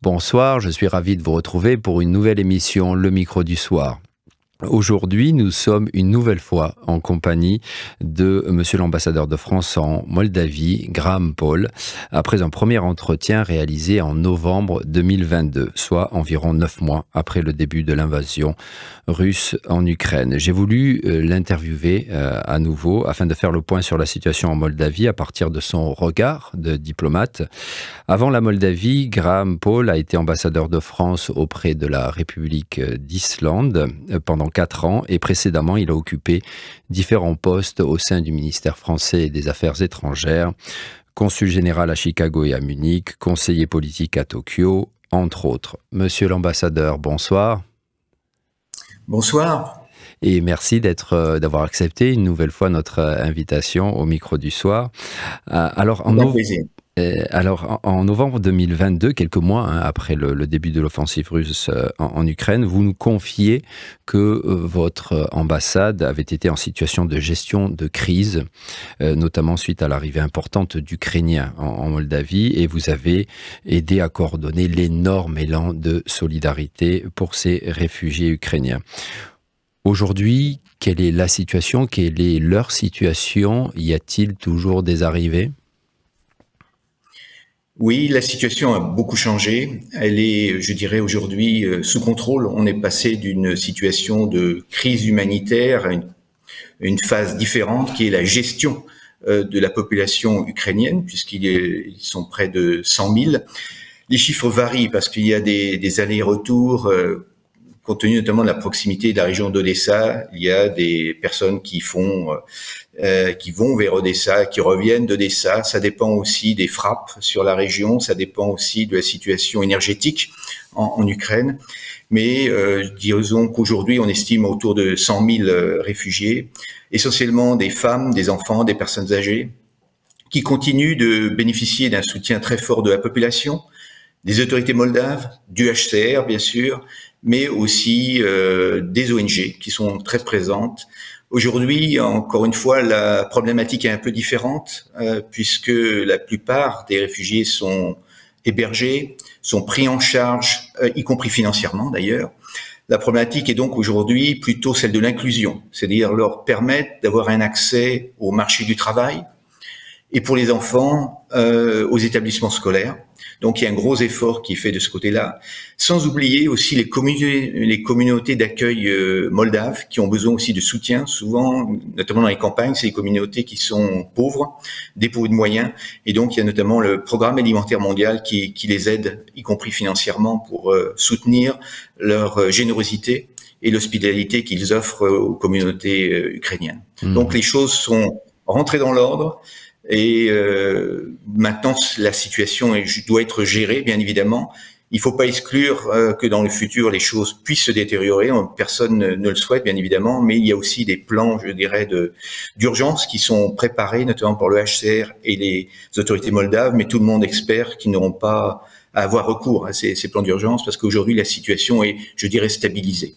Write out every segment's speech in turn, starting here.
Bonsoir, je suis ravi de vous retrouver pour une nouvelle émission Le Micro du Soir. Aujourd'hui, nous sommes une nouvelle fois en compagnie de Monsieur l'ambassadeur de France en Moldavie, Graham Paul, après un premier entretien réalisé en novembre 2022, soit environ 9 mois après le début de l'invasion russe en Ukraine. J'ai voulu l'interviewer à nouveau afin de faire le point sur la situation en Moldavie à partir de son regard de diplomate. Avant la Moldavie, Graham Paul a été ambassadeur de France auprès de la République d'Islande pendant 4 ans et précédemment, il a occupé différents postes au sein du ministère français des Affaires étrangères, consul général à Chicago et à Munich, conseiller politique à Tokyo, entre autres. Monsieur l'ambassadeur, bonsoir. Bonsoir. Et merci d'avoir accepté une nouvelle fois notre invitation au micro du soir. Alors, en novembre 2022, quelques mois après le début de l'offensive russe en Ukraine, vous nous confiez que votre ambassade avait été en situation de gestion de crise, notamment suite à l'arrivée importante d'Ukrainiens en Moldavie, et vous avez aidé à coordonner l'énorme élan de solidarité pour ces réfugiés ukrainiens. Aujourd'hui, quelle est la situation? Quelle est leur situation? Y a-t-il toujours des arrivées? Oui, la situation a beaucoup changé. Elle est, je dirais, aujourd'hui sous contrôle. On est passé d'une situation de crise humanitaire à une phase différente qui est la gestion de la population ukrainienne, puisqu'ils sont près de 100 000. Les chiffres varient parce qu'il y a des allers-retours. Compte tenu notamment de la proximité de la région d'Odessa, il y a des personnes qui vont vers Odessa, qui reviennent d'Odessa. Ça dépend aussi des frappes sur la région, ça dépend aussi de la situation énergétique en Ukraine. Mais disons qu'aujourd'hui, on estime autour de 100 000 réfugiés, essentiellement des femmes, des enfants, des personnes âgées, qui continuent de bénéficier d'un soutien très fort de la population, des autorités moldaves, du HCR bien sûr, mais aussi des ONG qui sont très présentes. Aujourd'hui, encore une fois, la problématique est un peu différente puisque la plupart des réfugiés sont hébergés, sont pris en charge, y compris financièrement d'ailleurs. La problématique est donc aujourd'hui plutôt celle de l'inclusion, c'est-à-dire leur permettre d'avoir un accès au marché du travail et pour les enfants aux établissements scolaires. Donc il y a un gros effort qui est fait de ce côté-là, sans oublier aussi les communautés d'accueil moldaves qui ont besoin aussi de soutien. Souvent, notamment dans les campagnes, c'est les communautés qui sont pauvres, dépourvues de moyens. Et donc il y a notamment le Programme alimentaire mondial qui les aide, y compris financièrement, pour soutenir leur générosité et l'hospitalité qu'ils offrent aux communautés ukrainiennes. Donc les choses sont rentrées dans l'ordre. Et maintenant, la situation doit être gérée, bien évidemment. Il ne faut pas exclure que dans le futur, les choses puissent se détériorer. Personne ne le souhaite, bien évidemment, mais il y a aussi des plans, je dirais, d'urgence qui sont préparés, notamment par le HCR et les autorités moldaves, mais tout le monde espère qu'ils n'auront pas à avoir recours à ces plans d'urgence parce qu'aujourd'hui, la situation est, je dirais, stabilisée.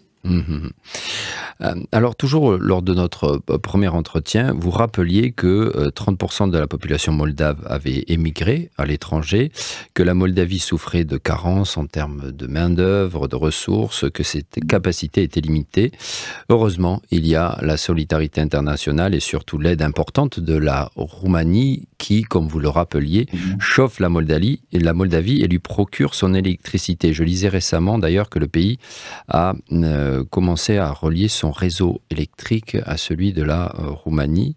Alors, toujours lors de notre premier entretien, vous rappeliez que 30% de la population moldave avait émigré à l'étranger, que la Moldavie souffrait de carences en termes de main-d'œuvre, de ressources, que ses capacités étaient limitées. Heureusement, il y a la solidarité internationale et surtout l'aide importante de la Roumanie qui, comme vous le rappeliez, chauffe la Moldavie et lui procure son électricité. Je lisais récemment d'ailleurs que le pays a commencé à relier son réseau électrique à celui de la Roumanie.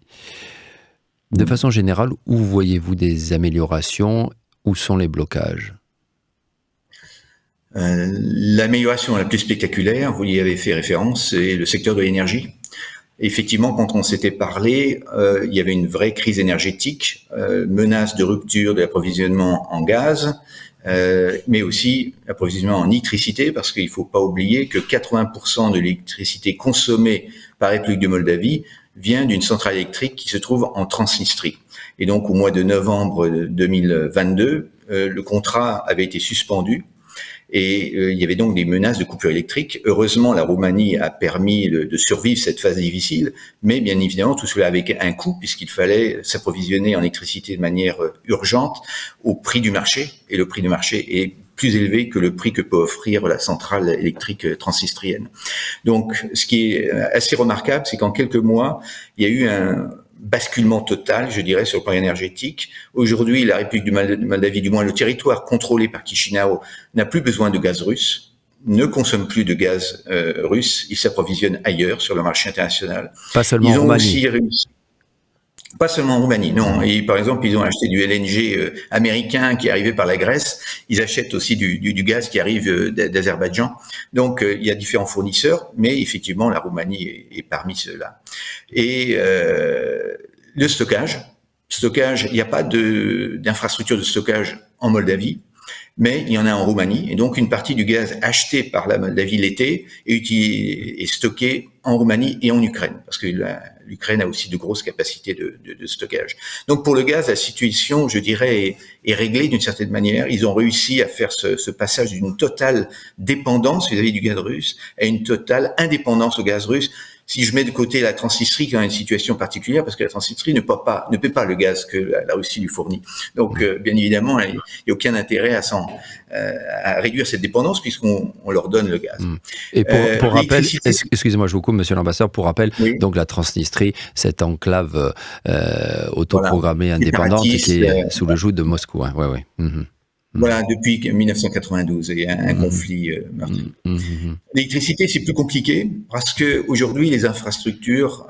De façon générale, où voyez-vous des améliorations? Où sont les blocages? L'amélioration la plus spectaculaire, vous y avez fait référence, c'est le secteur de l'énergie. Effectivement, quand on s'était parlé, il y avait une vraie crise énergétique, menace de rupture de l'approvisionnement en gaz, mais aussi l'approvisionnement en électricité, parce qu'il ne faut pas oublier que 80% de l'électricité consommée par la République de Moldavie vient d'une centrale électrique qui se trouve en Transnistrie. Et donc, au mois de novembre 2022, le contrat avait été suspendu. Et il y avait donc des menaces de coupure électrique. Heureusement, la Roumanie a permis de survivre cette phase difficile, mais bien évidemment, tout cela avec un coût, puisqu'il fallait s'approvisionner en électricité de manière urgente au prix du marché. Et le prix du marché est plus élevé que le prix que peut offrir la centrale électrique transnistrienne. Donc, ce qui est assez remarquable, c'est qu'en quelques mois, il y a eu un basculement total, je dirais, sur le plan énergétique. Aujourd'hui, la République de Moldavie, du moins le territoire contrôlé par Chisinau, n'a plus besoin de gaz russe, ne consomme plus de gaz russe, il s'approvisionne ailleurs sur le marché international. Pas seulement en Roumanie. Aussi réussi. Pas seulement en Roumanie, non. Et par exemple, ils ont acheté du LNG américain qui est arrivé par la Grèce. Ils achètent aussi du gaz qui arrive d'Azerbaïdjan. Donc, il y a différents fournisseurs, mais effectivement, la Roumanie est parmi ceux-là. Et le stockage, il n'y a pas d'infrastructure de stockage en Moldavie, mais il y en a en Roumanie. Et donc, une partie du gaz acheté par la Moldavie l'été est stocké en Roumanie et en Ukraine, parce que l'Ukraine a aussi de grosses capacités de stockage. Donc, pour le gaz, la situation, je dirais, est réglée d'une certaine manière. Ils ont réussi à faire ce passage d'une totale dépendance vis-à-vis du gaz russe à une totale indépendance au gaz russe. Si je mets de côté la Transnistrie, qui est une situation particulière, parce que la Transnistrie ne paie pas le gaz que la Russie lui fournit. Donc, bien évidemment, il n'y a aucun intérêt à réduire cette dépendance, puisqu'on leur donne le gaz. Et pour rappel, excusez-moi, je vous coupe, monsieur l'ambassadeur, pour rappel, oui. Donc la Transnistrie, cette enclave autoprogrammée indépendante qui est sous le joug de Moscou. Hein. Ouais. Voilà, depuis 1992, il y a un conflit meurtrier. L'électricité, c'est plus compliqué parce que aujourd'hui, les infrastructures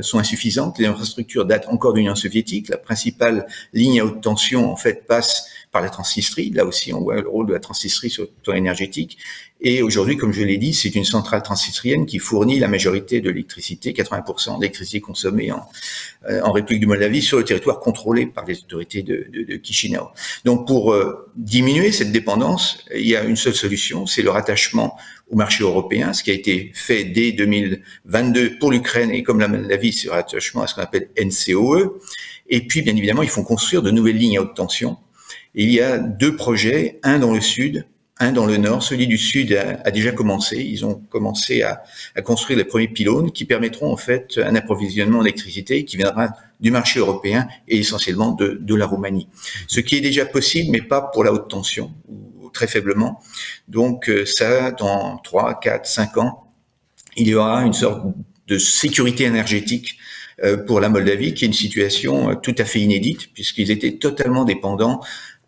sont insuffisantes. Les infrastructures datent encore de l'Union soviétique. La principale ligne à haute tension, en fait, passe par la Transnistrie. Là aussi, on voit le rôle de la Transnistrie sur le plan énergétique. Et aujourd'hui, comme je l'ai dit, c'est une centrale transnistrienne qui fournit la majorité de l'électricité, 80% d'électricité consommée en République de Moldavie sur le territoire contrôlé par les autorités de Chisinau. Donc, pour diminuer cette dépendance, il y a une seule solution, c'est le rattachement au marché européen, ce qui a été fait dès 2022 pour l'Ukraine et comme la Moldavie, c'est le rattachement à ce qu'on appelle NCOE. Et puis, bien évidemment, ils font construire de nouvelles lignes à haute tension. Et il y a deux projets, un dans le sud, un dans le nord. Celui du sud a déjà commencé. Ils ont commencé à construire les premiers pylônes qui permettront en fait un approvisionnement d'électricité qui viendra du marché européen et essentiellement de la Roumanie. Ce qui est déjà possible, mais pas pour la haute tension, ou très faiblement. Donc ça, dans 3, 4, 5 ans, il y aura une sorte de sécurité énergétique pour la Moldavie, qui est une situation tout à fait inédite, puisqu'ils étaient totalement dépendants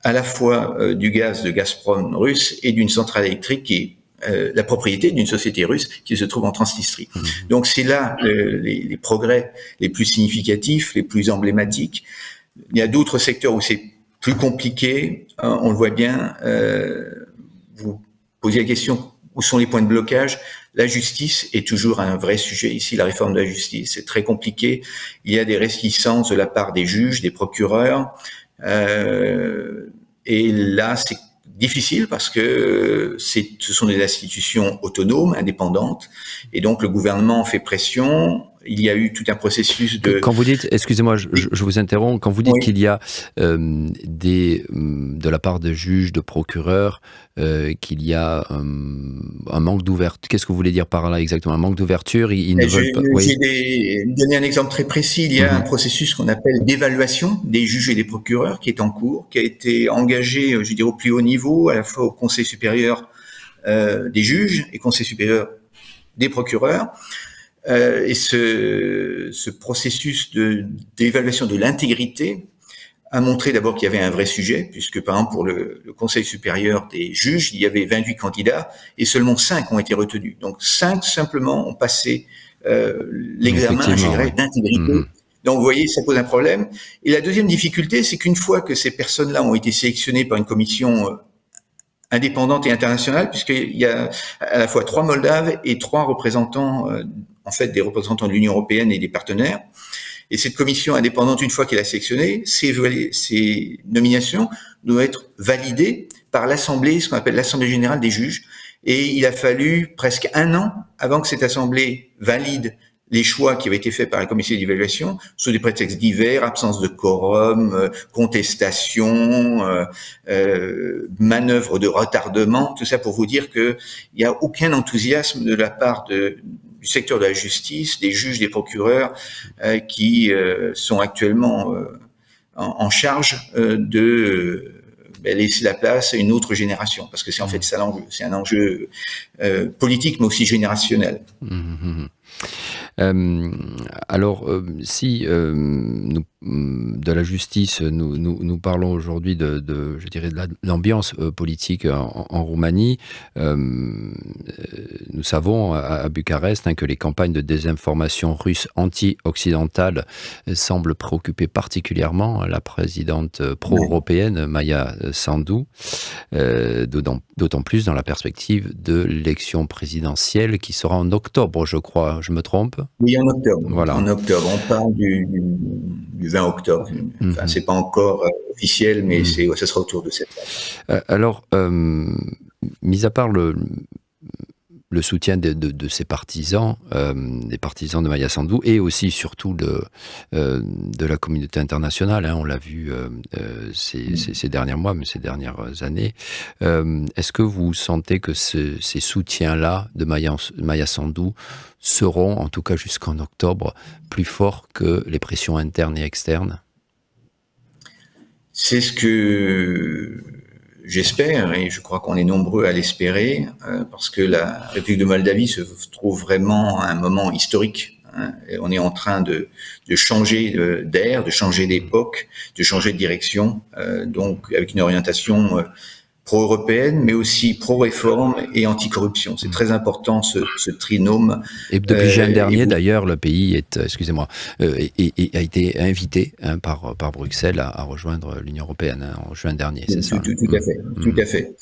à la fois du gaz de Gazprom russe et d'une centrale électrique qui est la propriété d'une société russe qui se trouve en Transnistrie. Donc c'est là les progrès les plus significatifs, les plus emblématiques. Il y a d'autres secteurs où c'est plus compliqué, on le voit bien. Vous posez la question, où sont les points de blocage? La justice est toujours un vrai sujet ici, la réforme de la justice. C'est très compliqué. Il y a des réticences de la part des juges, des procureurs. Et là, c'est difficile parce que ce sont des institutions autonomes, indépendantes, et donc le gouvernement fait pression. Il y a eu tout un processus de... Quand vous dites, excusez-moi, je vous interromps, quand vous dites qu'il y a de la part de juges, de procureurs, qu'il y a un manque d'ouverture, qu'est-ce que vous voulez dire par là exactement? Un manque d'ouverture, ils ne veulent pas... Je vais donner un exemple très précis. Il y a un processus qu'on appelle d'évaluation des juges et des procureurs qui est en cours, qui a été engagé, je dirais, au plus haut niveau, à la fois au Conseil supérieur des juges et Conseil supérieur des procureurs. Et ce processus d'évaluation de l'intégrité a montré d'abord qu'il y avait un vrai sujet, puisque par exemple pour le Conseil supérieur des juges, il y avait 28 candidats et seulement 5 ont été retenus. Donc 5 simplement ont passé l'examen, je dirais, d'intégrité. Donc vous voyez, ça pose un problème. Et la deuxième difficulté, c'est qu'une fois que ces personnes-là ont été sélectionnées par une commission indépendante et internationale, puisqu'il y a à la fois 3 Moldaves et 3 représentants, en fait des représentants de l'Union européenne et des partenaires. Et cette commission indépendante, une fois qu'elle a sélectionné, ces nominations doivent être validées par l'Assemblée, ce qu'on appelle l'Assemblée générale des juges. Et il a fallu presque 1 an avant que cette Assemblée valide les choix qui avaient été faits par la commission d'évaluation sous des prétextes divers, absence de quorum, contestation, manœuvre de retardement, tout ça pour vous dire qu'il n'y a aucun enthousiasme de la part du secteur de la justice, des juges, des procureurs qui sont actuellement en charge de laisser la place à une autre génération, parce que c'est en fait ça l'enjeu. C'est un enjeu politique, mais aussi générationnel. Alors, si de la justice, nous parlons aujourd'hui je dirais, de l'ambiance politique en Roumanie, nous savons à Bucarest que les campagnes de désinformation russe anti-occidentale semblent préoccuper particulièrement la présidente pro-européenne Maia Sandu, d'autant plus dans la perspective de l'élection présidentielle qui sera en octobre, je crois. Je me trompe? Oui, en octobre. Voilà. En octobre. On parle du 20 octobre. Enfin, c'est pas encore officiel, mais ça sera autour de cette date. Alors, mis à part le soutien de ses partisans, des partisans de Maia Sandu, et aussi surtout de la communauté internationale, on l'a vu ces derniers mois, mais ces dernières années. Est-ce que vous sentez que ces soutiens-là de Maia Sandu seront, en tout cas jusqu'en octobre, plus forts que les pressions internes et externes? C'est ce que j'espère, et je crois qu'on est nombreux à l'espérer, parce que la République de Moldavie se trouve vraiment à un moment historique. Et on est en train de changer d'air, de changer d'époque, de changer de direction, donc avec une orientation pro-européenne, mais aussi pro-réforme et anti-corruption. C'est très important ce trinôme. Et depuis juin dernier, d'ailleurs, le pays excusez-moi, a été invité par Bruxelles à rejoindre l'Union européenne en juin dernier, c'est ça? Tout à fait, tout à fait.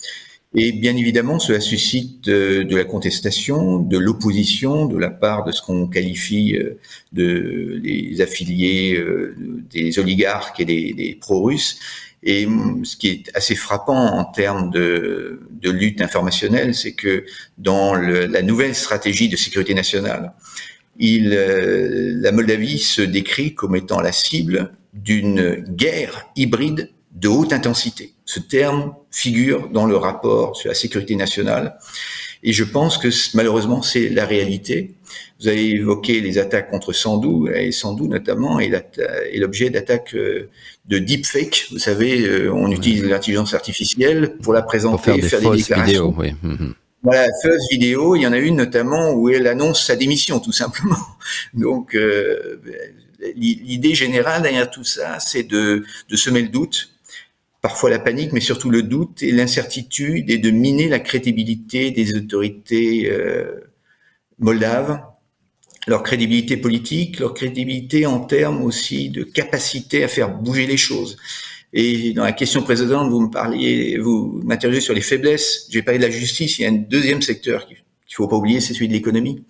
Et bien évidemment, cela suscite de la contestation, de l'opposition de la part de ce qu'on qualifie les affiliés, des oligarques et des pro-russes. Et ce qui est assez frappant en termes de lutte informationnelle, c'est que dans la nouvelle stratégie de sécurité nationale, la Moldavie se décrit comme étant la cible d'une guerre hybride de haute intensité. Ce terme figure dans le rapport sur la sécurité nationale. Et je pense que malheureusement, c'est la réalité. Vous avez évoqué les attaques contre Sandu, et Sandu notamment est l'objet d'attaques de deepfake. Vous savez, on utilise l'intelligence artificielle pour la présenter, pour faire des déclarations. Vidéos, oui. Voilà, fausse vidéo. Il y en a une notamment où elle annonce sa démission, tout simplement. Donc, l'idée générale derrière tout ça, c'est de semer le doute, parfois la panique, mais surtout le doute et l'incertitude, et de miner la crédibilité des autorités moldaves, leur crédibilité politique, leur crédibilité en termes aussi de capacité à faire bouger les choses. Et dans la question précédente, vous m'interrogez sur les faiblesses. J'ai parlé de la justice. Il y a un deuxième secteur qu'il faut pas oublier, c'est celui de l'économie.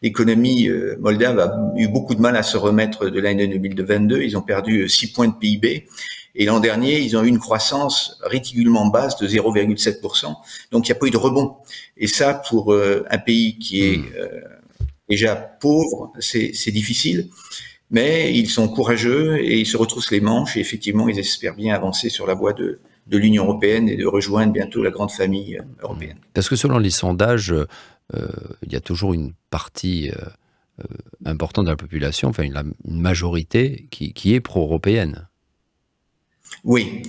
L'économie moldave a eu beaucoup de mal à se remettre de l'année 2022. Ils ont perdu 6 points de PIB. Et l'an dernier, ils ont eu une croissance ridiculement basse de 0,7%. Donc, il n'y a pas eu de rebond. Et ça, pour un pays qui est déjà pauvre, c'est difficile. Mais ils sont courageux et ils se retroussent les manches. Et effectivement, ils espèrent bien avancer sur la voie de l'Union européenne et de rejoindre bientôt la grande famille européenne. Parce que selon les sondages, il y a toujours une partie importante de la population, enfin une majorité qui est pro-européenne. Oui,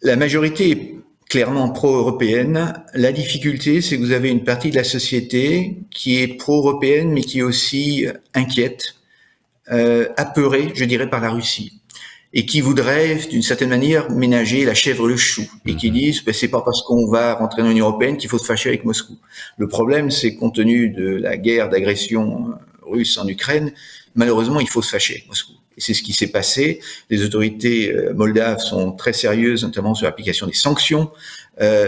la majorité est clairement pro-européenne. La difficulté, c'est que vous avez une partie de la société qui est pro-européenne, mais qui est aussi inquiète, apeurée, je dirais, par la Russie, et qui voudrait, d'une certaine manière, ménager la chèvre et le chou, et qui disent c'est pas parce qu'on va rentrer dans l'Union européenne qu'il faut se fâcher avec Moscou. Le problème, c'est compte tenu de la guerre d'agression russe en Ukraine, malheureusement, il faut se fâcher avec Moscou. Et c'est ce qui s'est passé. Les autorités moldaves sont très sérieuses, notamment sur l'application des sanctions.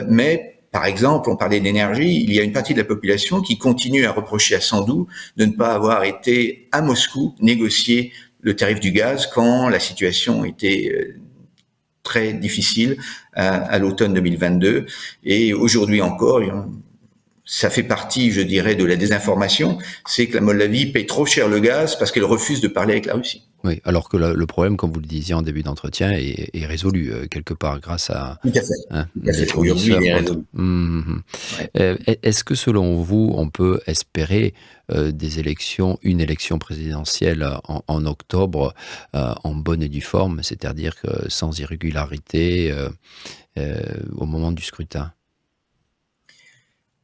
Mais, par exemple, on parlait d'énergie, il y a une partie de la population qui continue à reprocher à Sandu de ne pas avoir été à Moscou négocier le tarif du gaz quand la situation était très difficile à l'automne 2022. Et aujourd'hui encore, ça fait partie, je dirais, de la désinformation, c'est que la Moldavie paye trop cher le gaz parce qu'elle refuse de parler avec la Russie. Oui, alors que le problème, comme vous le disiez en début d'entretien, est résolu quelque part grâce à Tout à fait. des Aujourd'hui, fournisseurs. il est résolu. Ouais. Est-ce que selon vous, on peut espérer une élection présidentielle en octobre en bonne et due forme, c'est-à-dire que sans irrégularité au moment du scrutin?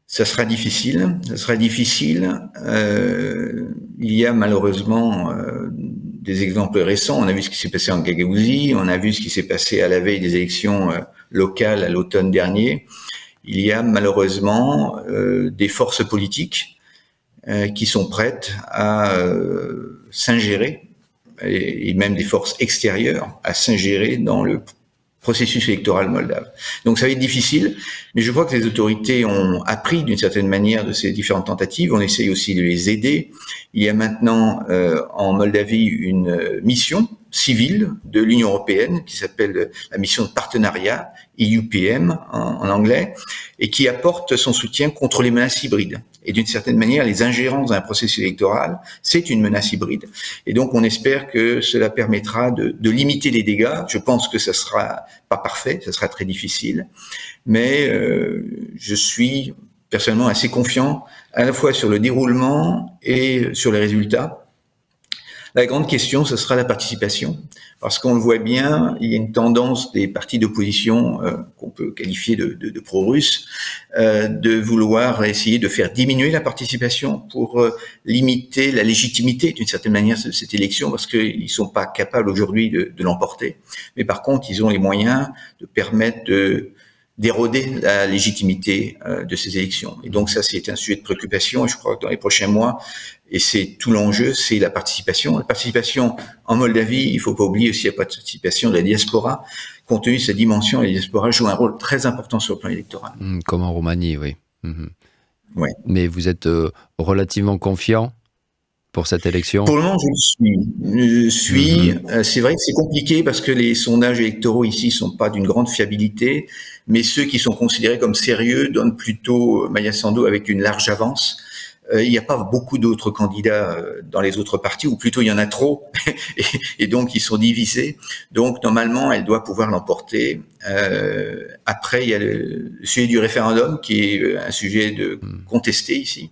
Ça sera difficile. Il y a malheureusement des exemples récents. On a vu ce qui s'est passé en Gagaouzie, on a vu ce qui s'est passé à la veille des élections locales à l'automne dernier. Il y a malheureusement des forces politiques qui sont prêtes à s'ingérer, et même des forces extérieures à s'ingérer dans le processus électoral moldave. Donc ça va être difficile, mais je crois que les autorités ont appris d'une certaine manière de ces différentes tentatives. On essaye aussi de les aider. Il y a maintenant en Moldavie une mission civile de l'Union européenne qui s'appelle la mission de partenariat, EUPM en anglais, et qui apporte son soutien contre les menaces hybrides. Et d'une certaine manière, les ingérences dans un processus électoral, c'est une menace hybride. Et donc, on espère que cela permettra de limiter les dégâts. Je pense que ça sera pas parfait, ça sera très difficile, mais je suis personnellement assez confiant à la fois sur le déroulement et sur les résultats. La grande question, ce sera la participation, parce qu'on le voit bien, il y a une tendance des partis d'opposition qu'on peut qualifier de pro-russes, de vouloir essayer de faire diminuer la participation pour limiter la légitimité d'une certaine manière de cette élection, parce qu'ils sont pas capables aujourd'hui de l'emporter. Mais par contre, ils ont les moyens de permettre d'éroder la légitimité de ces élections. Et donc ça, c'est un sujet de préoccupation, et je crois que dans les prochains mois, et c'est tout l'enjeu, c'est la participation. La participation en Moldavie, il faut pas oublier aussi la participation de la diaspora. Compte tenu de sa dimension, la diaspora joue un rôle très important sur le plan électoral. Comme en Roumanie, oui. Ouais. Mais vous êtes relativement confiant pour cette élection? Pour le moment, je suis. C'est vrai que c'est compliqué parce que les sondages électoraux ici sont pas d'une grande fiabilité, mais ceux qui sont considérés comme sérieux donnent plutôt Maya Sandu avec une large avance. Il n'y a pas beaucoup d'autres candidats dans les autres partis, ou plutôt il y en a trop, et donc ils sont divisés. Donc normalement, elle doit pouvoir l'emporter. Après, il y a le sujet du référendum, qui est un sujet contesté ici.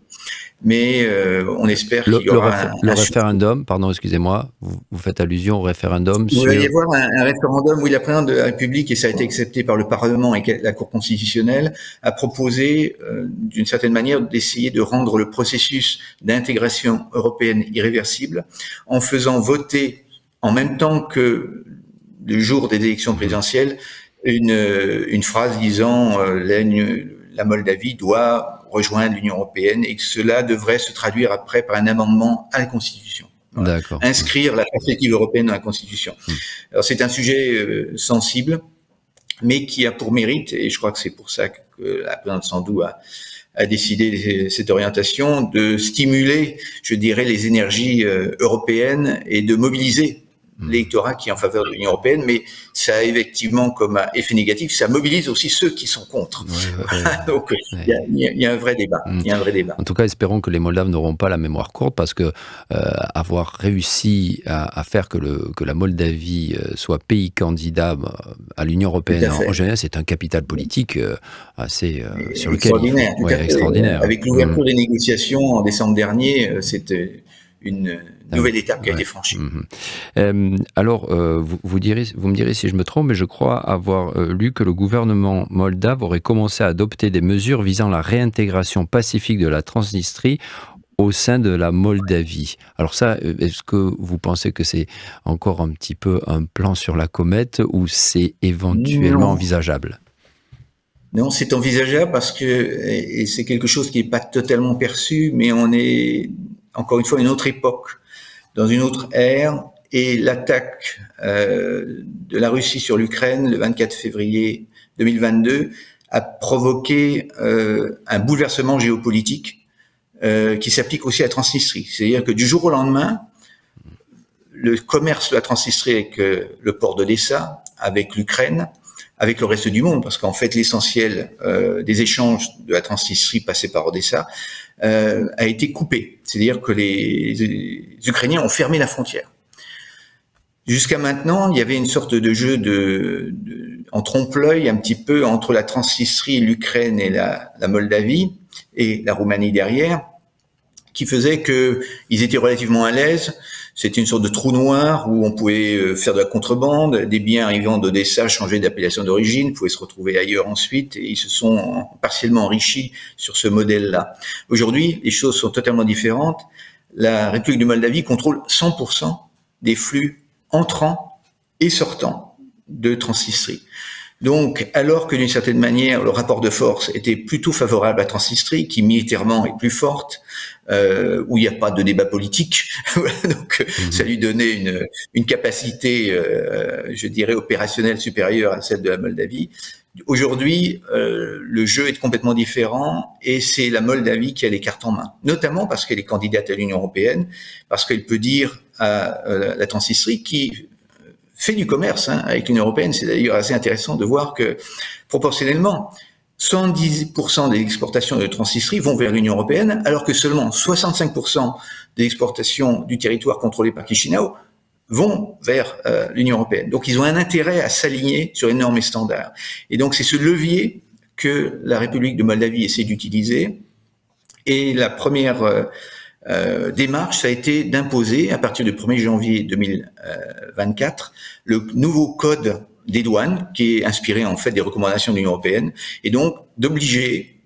Mais on espère qu'il y aura le référendum, pardon, excusez-moi, vous faites allusion au référendum Il va y avoir un référendum où la présidente de la République, et ça a été accepté par le Parlement et la Cour constitutionnelle, a proposé d'une certaine manière d'essayer de rendre le processus d'intégration européenne irréversible en faisant voter en même temps que le jour des élections présidentielles une phrase disant la Moldavie doit rejoindre l'Union européenne, et que cela devrait se traduire après par un amendement à la Constitution. Voilà. Inscrire la perspective européenne dans la Constitution. Alors c'est un sujet sensible, mais qui a pour mérite, et je crois que c'est pour ça que la présidente Sandu a décidé cette orientation, de stimuler, je dirais, les énergies européennes et de mobiliser l'électorat qui est en faveur de l'Union européenne, mais ça a effectivement comme effet négatif, ça mobilise aussi ceux qui sont contre. Donc il y a un vrai débat. Il y a un vrai débat. En tout cas, espérons que les Moldaves n'auront pas la mémoire courte, parce que avoir réussi à faire que la Moldavie soit pays candidat à l'Union européenne en général, c'est un capital politique assez sur lequel extraordinaire. Avec l'ouverture des négociations en décembre dernier, c'était une nouvelle étape qui a été franchie. Alors, vous me direz si je me trompe, mais je crois avoir lu que le gouvernement moldave aurait commencé à adopter des mesures visant la réintégration pacifique de la Transnistrie au sein de la Moldavie. Alors ça, est-ce que vous pensez que c'est encore un petit peu un plan sur la comète, ou c'est éventuellement envisageable? Non, c'est envisageable parce que, et c'est quelque chose qui n'est pas totalement perçu, mais on est encore une fois une autre époque, dans une autre ère, et l'attaque de la Russie sur l'Ukraine le 24 février 2022 a provoqué un bouleversement géopolitique qui s'applique aussi à la Transnistrie. C'est-à-dire que du jour au lendemain, le commerce de la Transnistrie avec le port d'Odessa, avec l'Ukraine, avec le reste du monde, parce qu'en fait l'essentiel des échanges de la Transnistrie passés par Odessa a été coupé. C'est-à-dire que les Ukrainiens ont fermé la frontière. Jusqu'à maintenant, il y avait une sorte de jeu en trompe-l'œil un petit peu entre la Transnistrie, l'Ukraine et la Moldavie et la Roumanie derrière, qui faisait que ils étaient relativement à l'aise. C'était une sorte de trou noir où on pouvait faire de la contrebande, des biens arrivant d'Odessa changeaient d'appellation d'origine, pouvaient se retrouver ailleurs ensuite, et ils se sont partiellement enrichis sur ce modèle-là. Aujourd'hui, les choses sont totalement différentes. La République de Moldavie contrôle 100% des flux entrants et sortants de Transnistrie. Donc, alors que d'une certaine manière, le rapport de force était plutôt favorable à Transnistrie, qui militairement est plus forte, où il n'y a pas de débat politique, donc ça lui donnait une capacité, je dirais, opérationnelle supérieure à celle de la Moldavie. Aujourd'hui, le jeu est complètement différent et c'est la Moldavie qui a les cartes en main, notamment parce qu'elle est candidate à l'Union européenne, parce qu'elle peut dire à la Transnistrie qui fait du commerce avec l'Union européenne. C'est d'ailleurs assez intéressant de voir que proportionnellement, 70% des exportations de Transnistrie vont vers l'Union européenne, alors que seulement 65% des exportations du territoire contrôlé par Chisinau vont vers l'Union européenne. Donc ils ont un intérêt à s'aligner sur les normes et standards. Et donc c'est ce levier que la République de Moldavie essaie d'utiliser. Et la première démarche, ça a été d'imposer, à partir du 1er janvier 2024, le nouveau code des douanes, qui est inspiré en fait des recommandations de l'Union européenne, et donc d'obliger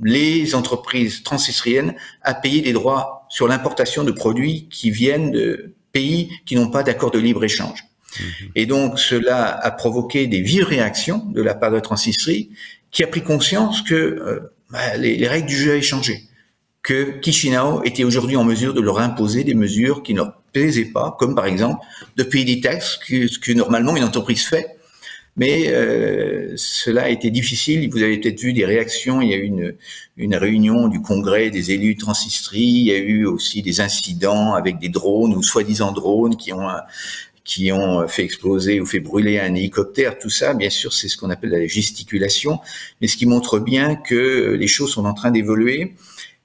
les entreprises transnistriennes à payer des droits sur l'importation de produits qui viennent de pays qui n'ont pas d'accord de libre-échange. Et donc cela a provoqué des vives réactions de la part de la Transnistrie, qui a pris conscience que les règles du jeu avaient changé, que Chisinau était aujourd'hui en mesure de leur imposer des mesures qui ne leur plaisaient pas, comme par exemple de payer des taxes, ce que normalement une entreprise fait. Mais cela a été difficile. Vous avez peut-être vu des réactions. Il y a eu une réunion du Congrès des élus de Transnistrie. Il y a eu aussi des incidents avec des drones ou soi-disant drones qui ont fait exploser ou fait brûler un hélicoptère. Tout ça, bien sûr, c'est ce qu'on appelle la gesticulation, mais ce qui montre bien que les choses sont en train d'évoluer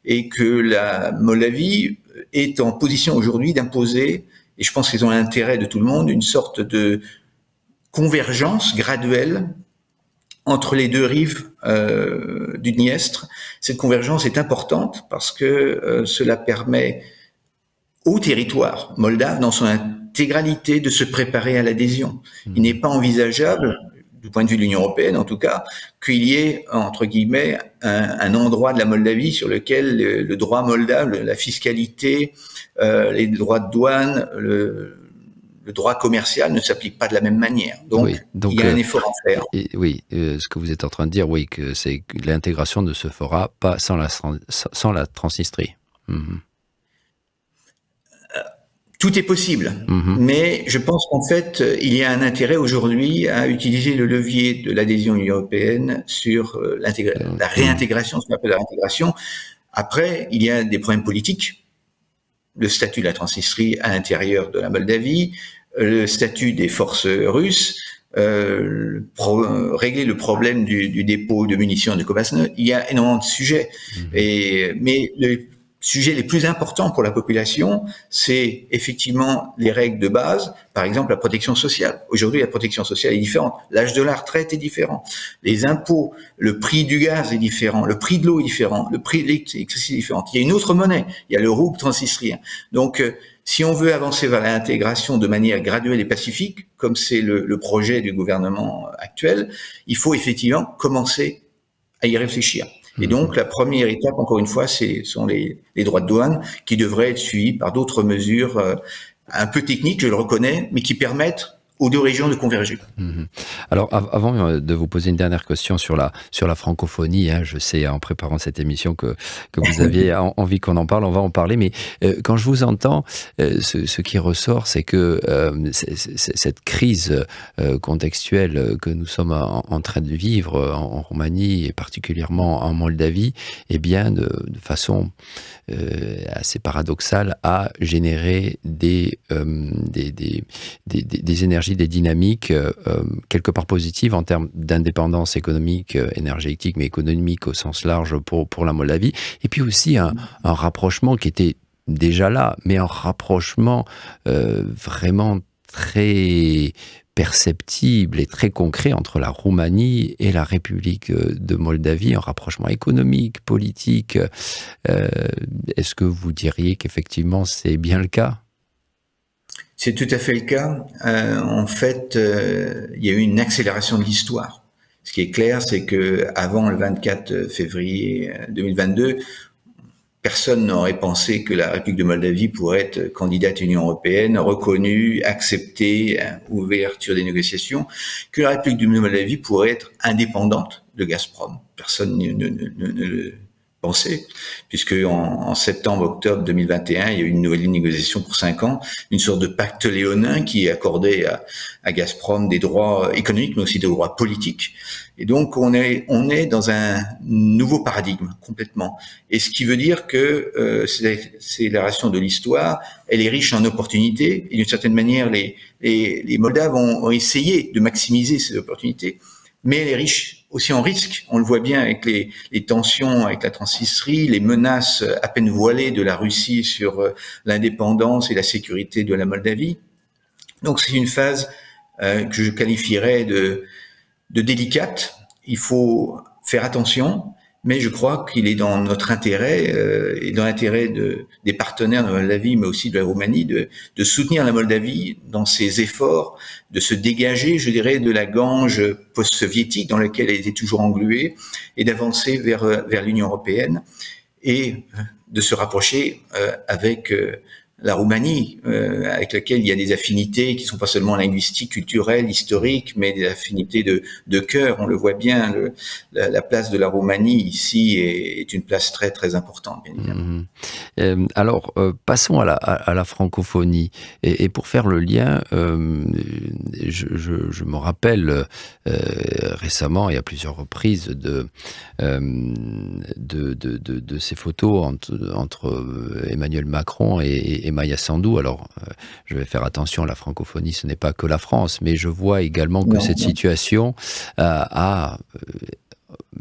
et que la Moldavie est en position aujourd'hui d'imposer, et je pense qu'ils ont l'intérêt de tout le monde, une sorte de convergence graduelle entre les deux rives du Dniestre. Cette convergence est importante parce que cela permet au territoire moldave, dans son intégralité, de se préparer à l'adhésion. Il n'est pas envisageable, du point de vue de l'Union européenne en tout cas, qu'il y ait, entre guillemets, un endroit de la Moldavie sur lequel le droit moldave, la fiscalité, les droits de douane, le droit commercial ne s'applique pas de la même manière. Donc il y a un effort à faire. Ce que vous êtes en train de dire, que c'est que l'intégration ne se fera pas sans la Transnistrie. Tout est possible, mais je pense qu'en fait, il y a un intérêt aujourd'hui à utiliser le levier de l'adhésion à l'Union européenne sur la réintégration, ce qu'on appelle la réintégration. Après, il y a des problèmes politiques, le statut de la Transnistrie à l'intérieur de la Moldavie, le statut des forces russes, régler le problème du dépôt de munitions de Kobasne. Il y a énormément de sujets, mais les sujets les plus importants pour la population, c'est effectivement les règles de base, par exemple la protection sociale. Aujourd'hui, la protection sociale est différente, l'âge de la retraite est différent, les impôts, le prix du gaz est différent, le prix de l'eau est différent, le prix de l'électricité est différent. Il y a une autre monnaie, il y a le rouble transnistrien. Donc, si on veut avancer vers l'intégration de manière graduelle et pacifique, comme c'est le projet du gouvernement actuel, il faut effectivement commencer à y réfléchir. Et donc, la première étape, encore une fois, sont les droits de douane qui devraient être suivis par d'autres mesures un peu techniques, je le reconnais, mais qui permettent aux deux régions de converger. Alors, avant de vous poser une dernière question sur la francophonie, je sais en préparant cette émission que vous aviez envie qu'on en parle, on va en parler, mais quand je vous entends, ce qui ressort, c'est que cette crise contextuelle que nous sommes en train de vivre en Roumanie et particulièrement en Moldavie, eh bien, de façon assez paradoxale, a généré des énergies l'énergie, des dynamiques quelque part positives en termes d'indépendance économique, énergétique, mais économique au sens large pour la Moldavie. Et puis aussi un rapprochement qui était déjà là, mais un rapprochement vraiment très perceptible et très concret entre la Roumanie et la République de Moldavie, un rapprochement économique, politique. Est-ce que vous diriez qu'effectivement c'est bien le cas? C'est tout à fait le cas. En fait, il y a eu une accélération de l'histoire. Ce qui est clair, c'est que avant le 24 février 2022, personne n'aurait pensé que la République de Moldavie pourrait être candidate à l'Union européenne, reconnue, acceptée, ouverture des négociations, que la République de Moldavie pourrait être indépendante de Gazprom. Personne ne le pensait, puisque en septembre-octobre 2021, il y a eu une nouvelle négociation pour 5 ans, une sorte de pacte léonin qui accordait à Gazprom des droits économiques, mais aussi des droits politiques. Et donc, on est dans un nouveau paradigme, complètement. Et ce qui veut dire que cette accélération de l'histoire, elle est riche en opportunités. Et d'une certaine manière, les Moldaves ont essayé de maximiser ces opportunités. Mais elle est riche aussi en risques. On le voit bien avec les tensions avec la Transnistrie, les menaces à peine voilées de la Russie sur l'indépendance et la sécurité de la Moldavie. Donc, c'est une phase que je qualifierais de délicate. Il faut faire attention, mais je crois qu'il est dans notre intérêt et dans l'intérêt des partenaires de la Moldavie, mais aussi de la Roumanie, de soutenir la Moldavie dans ses efforts, de se dégager, je dirais, de la gange post-soviétique dans laquelle elle était toujours engluée et d'avancer vers l'Union européenne et de se rapprocher avec la Roumanie, avec laquelle il y a des affinités qui sont pas seulement linguistiques, culturelles, historiques, mais des affinités de cœur. On le voit bien, la place de la Roumanie ici est une place très très importante, bien évidemment. Alors, passons à la francophonie. Et pour faire le lien, je me rappelle récemment et à plusieurs reprises de ces photos entre Emmanuel Macron et Maya Sandu. Alors, je vais faire attention, la francophonie, ce n'est pas que la France, mais je vois également que cette situation a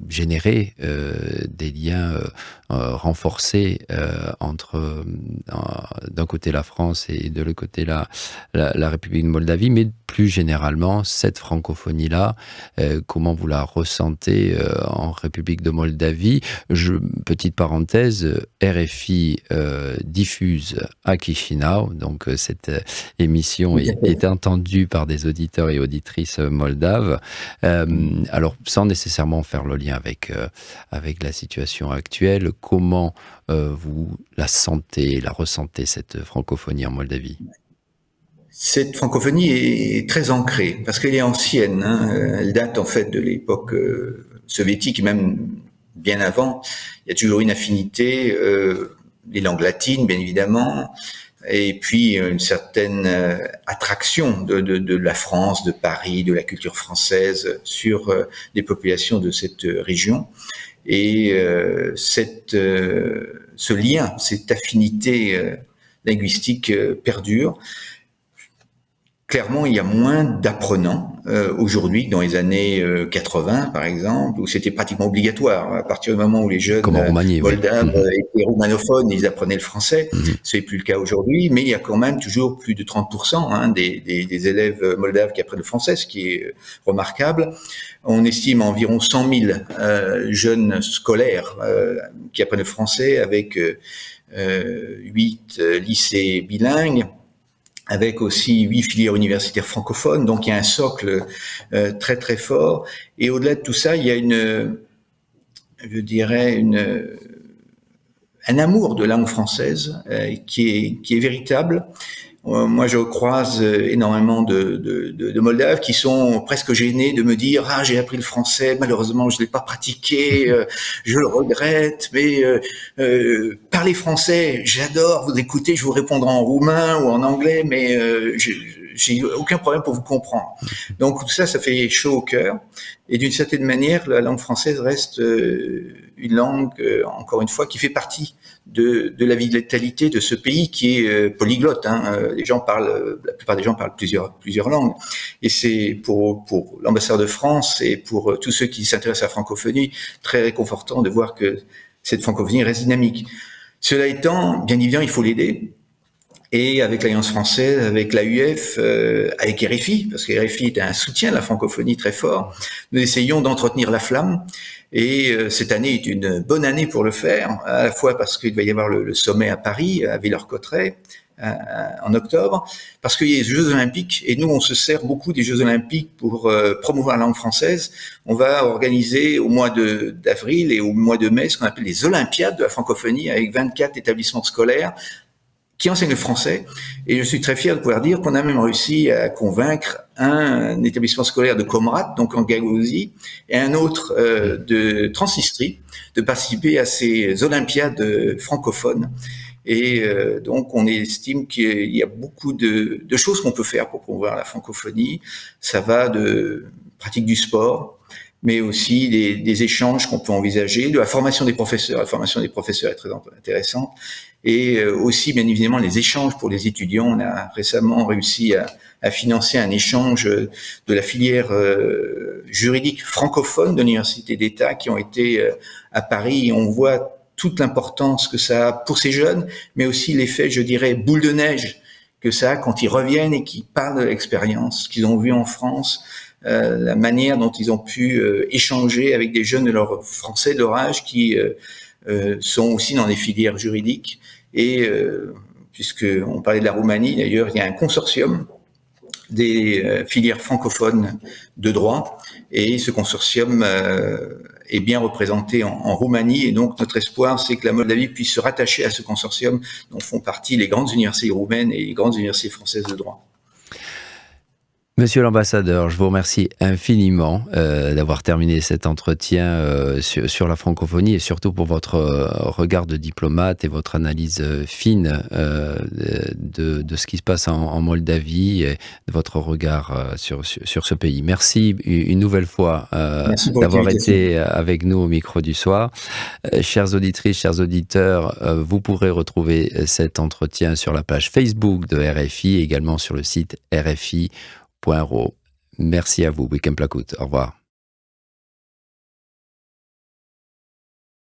généré des liens renforcés entre d'un côté la France et de l'autre côté la République de Moldavie, mais plus généralement cette francophonie-là, comment vous la ressentez en République de Moldavie? Petite parenthèse, RFI diffuse à Chisinau, donc cette émission est entendue par des auditeurs et auditrices moldaves, alors sans nécessairement faire le lien avec la situation actuelle. Comment vous la sentez, la ressentez, cette francophonie en Moldavie? Cette francophonie est très ancrée, parce qu'elle est ancienne. Elle date en fait de l'époque soviétique, et même bien avant. Il y a toujours une affinité, les langues latines, bien évidemment, et puis une certaine attraction de la France, de Paris, de la culture française sur les populations de cette région. Et ce lien, cette affinité linguistique perdure. Clairement, il y a moins d'apprenants aujourd'hui que dans les années 80, par exemple, où c'était pratiquement obligatoire. À partir du moment où les jeunes moldaves étaient roumanophones, ils apprenaient le français. C'est plus le cas aujourd'hui, mais il y a quand même toujours plus de 30% des élèves moldaves qui apprennent le français, ce qui est remarquable. On estime environ 100 000 jeunes scolaires qui apprennent le français, avec 8 lycées bilingues, avec aussi 8 filières universitaires francophones. Donc il y a un socle très très fort. Et au-delà de tout ça, il y a je dirais un amour de langue française qui est véritable. Moi, je croise énormément de Moldaves qui sont presque gênés de me dire « Ah, j'ai appris le français, malheureusement, je l'ai pas pratiqué, je le regrette, mais parler français, j'adore vous écouter, je vous répondrai en roumain ou en anglais, mais j'ai aucun problème pour vous comprendre. Donc tout ça, ça fait chaud au cœur. Et d'une certaine manière, la langue française reste une langue, encore une fois, qui fait partie de la vitalité de ce pays qui est polyglotte. Les gens parlent, la plupart des gens parlent plusieurs langues. Et c'est pour l'ambassadeur de France et pour tous ceux qui s'intéressent à la francophonie très réconfortant de voir que cette francophonie reste dynamique. Cela étant, bien évidemment, il faut l'aider. Et avec l'Alliance française, avec l'AUF, avec RFI, parce que RFI est un soutien de la francophonie très fort, nous essayons d'entretenir la flamme. Et cette année est une bonne année pour le faire, à la fois parce qu'il va y avoir le sommet à Paris, à Villers-Cotterêts, en octobre, parce qu'il y a les Jeux Olympiques, et nous on se sert beaucoup des Jeux Olympiques pour promouvoir la langue française. On va organiser au mois d'avril et au mois de mai ce qu'on appelle les Olympiades de la francophonie, avec 24 établissements scolaires qui enseignent le français, et je suis très fier de pouvoir dire qu'on a même réussi à convaincre un établissement scolaire de Comrat, donc en Gaouzie, et un autre de Transnistrie, de participer à ces Olympiades francophones. Et donc on estime qu'il y a beaucoup de choses qu'on peut faire pour promouvoir la francophonie. Ça va de pratique du sport, mais aussi des échanges qu'on peut envisager, de la formation des professeurs. La formation des professeurs est très intéressante. Et aussi, bien évidemment, les échanges pour les étudiants. On a récemment réussi à financer un échange de la filière juridique francophone de l'Université d'État qui ont été à Paris. Et on voit toute l'importance que ça a pour ces jeunes, mais aussi l'effet, je dirais, boule de neige que ça a quand ils reviennent et qu'ils parlent de l'expérience qu'ils ont vue en France, la manière dont ils ont pu échanger avec des jeunes de leur français de leur âge qui sont aussi dans des filières juridiques. Et puisqu'on parlait de la Roumanie, d'ailleurs, il y a un consortium des filières francophones de droit, et ce consortium est bien représenté en Roumanie, et donc notre espoir, c'est que la Moldavie puisse se rattacher à ce consortium dont font partie les grandes universités roumaines et les grandes universités françaises de droit. Monsieur l'ambassadeur, je vous remercie infiniment d'avoir terminé cet entretien sur la francophonie et surtout pour votre regard de diplomate et votre analyse fine de ce qui se passe en Moldavie et de votre regard sur ce pays. Merci une nouvelle fois d'avoir été avec nous au micro du soir. Chères auditrices, chers auditeurs, vous pourrez retrouver cet entretien sur la page Facebook de RFI et également sur le site RFI.ro. Merci à vous, Week-end Placoute. Au revoir.